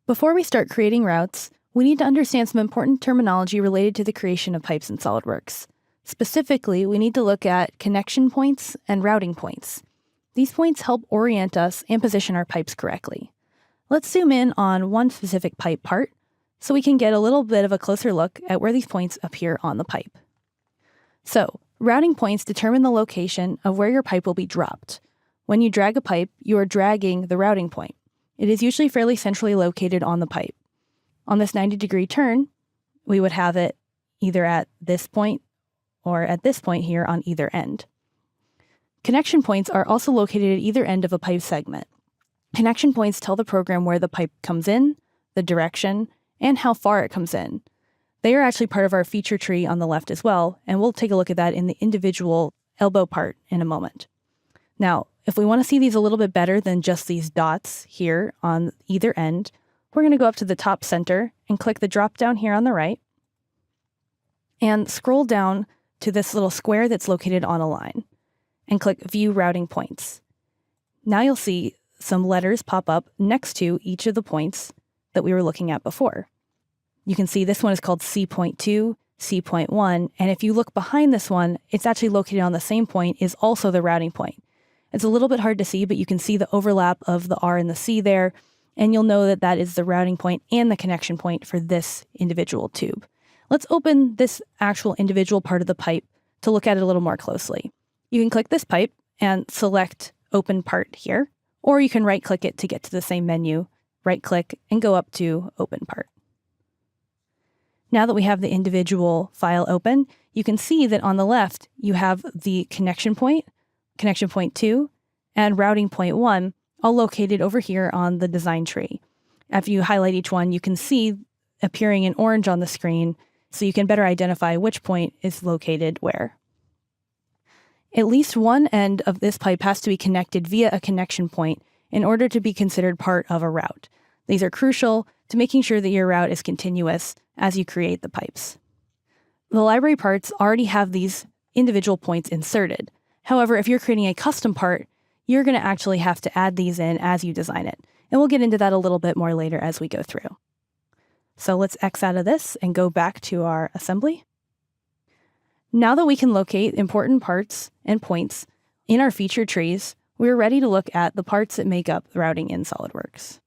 Before we start creating routes, we need to understand some important terminology related to the creation of pipes in SolidWorks. Specifically, we need to look at connection points and routing points. These points help orient us and position our pipes correctly. Let's zoom in on one specific pipe part so we can get a little bit of a closer look at where these points appear on the pipe. So, routing points determine the location of where your pipe will be dropped. When you drag a pipe, you are dragging the routing point. It is usually fairly centrally located on the pipe. On this 90-degree turn, we would have it either at this point or at this point here on either end. Connection points are also located at either end of a pipe segment. Connection points tell the program where the pipe comes in, the direction, and how far it comes in. They are actually part of our feature tree on the left as well, and we'll take a look at that in the individual elbow part in a moment. Now, if we want to see these a little bit better than just these dots here on either end, we're going to go up to the top center and click the drop down here on the right and scroll down to this little square that's located on a line and click View Routing Points. Now you'll see some letters pop up next to each of the points that we were looking at before. You can see this one is called C.2, C.1, and if you look behind this one, it's actually located on the same point, is also the routing point. It's a little bit hard to see, but you can see the overlap of the R and the C there, and you'll know that that is the routing point and the connection point for this individual tube. Let's open this actual individual part of the pipe to look at it a little more closely. You can click this pipe and select Open Part here, or you can right-click it to get to the same menu, right-click, and go up to Open Part. Now that we have the individual file open, you can see that on the left, you have the connection point 2, and routing point 1, all located over here on the design tree. After you highlight each one, you can see appearing in orange on the screen, so you can better identify which point is located where. At least one end of this pipe has to be connected via a connection point in order to be considered part of a route. These are crucial to making sure that your route is continuous as you create the pipes. The library parts already have these individual points inserted. However, if you're creating a custom part, you're going to actually have to add these in as you design it. And we'll get into that a little bit more later as we go through. So let's X out of this and go back to our assembly. Now that we can locate important parts and points in our feature trees, we're ready to look at the parts that make up the routing in SolidWorks.